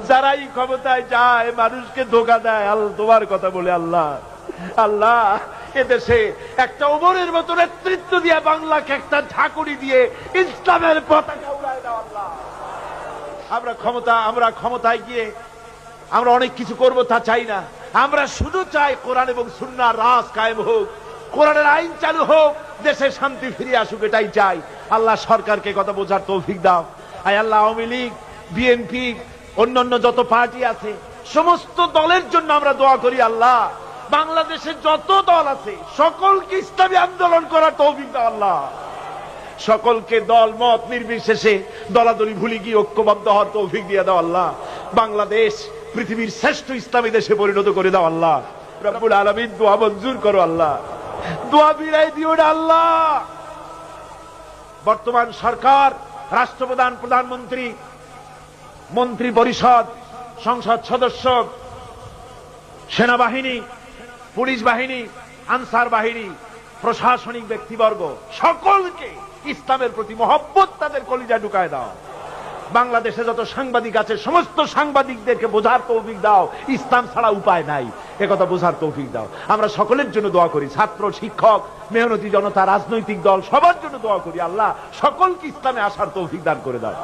যারাই ক্ষমতায় যায় মানুষকে ধোঁকা দেয়, তোমার কথা বলে আল্লাহ, আল্লাহ এদেশে একটা ওমরের মতো নেতৃত্ব দিয়ে বাংলাকে একটা ঝাঁকুনি দিয়ে ইসলামের পতাকা উড়ায় দাও আল্লাহ। আমরা ক্ষমতায় গিয়ে আমরা অনেক কিছু করব তা চাই না, আমরা শুধু চাই কোরআন এবং সুন্নাহর রাজ কায়েম হোক, কোরআনের আইন চালু হোক, দেশে শান্তি ফিরে আসুক, এটাই চাই। আল্লাহ সরকারকে কথা বোঝার তৌফিক দাও। আয় আল্লাহ, আওয়ামী লীগ, বিএনপি, অন্যান্য যত পার্টি আছে সমস্ত দলের জন্য আমরা দোয়া করি আল্লাহ। বাংলাদেশের যত দল আছে সকলকে ইসলামী আন্দোলন করার তৌফিক দাও আল্লাহ। সকলকে দল মত নির্বিশেষে দলাদলি ভুলে গিয়ে ঐক্যবদ্ধ হওয়ার তৌফিক দিয়ে দাও আল্লাহ। বাংলাদেশ পৃথিবীর শ্রেষ্ঠ ইসলামী দেশে পরিণত করে দাও আল্লাহ। রব্বুল আলামিন দোয়া মঞ্জুর করো আল্লাহ, দোয়া বিরাই দিও না আল্লাহ। বর্তমান সরকার, রাষ্ট্রপ্রধান, প্রধানমন্ত্রী, মন্ত্রী পরিষদ, সংসদ সদস্য, সেনাবাহিনী, পুলিশ বাহিনী, আনসার বাহিনী, প্রশাসনিক ব্যক্তিবর্গ সকলকে ইসলামের প্রতি মহব্বত তাদের কলিজা ঢুকায় দাও। বাংলাদেশে যত সাংবাদিক আছে সমস্ত সাংবাদিকদেরকে বোঝার তৌফিক দাও, ইসলাম ছাড়া উপায় নাই, একথা বোঝার তৌফিক দাও। আমরা সকলের জন্য দোয়া করি, ছাত্র, শিক্ষক, মেহনতি জনতা, রাজনৈতিক দল, সবার জন্য দোয়া করি আল্লাহ সকলকে ইসলামে আসার তৌফিক দান করে দাও।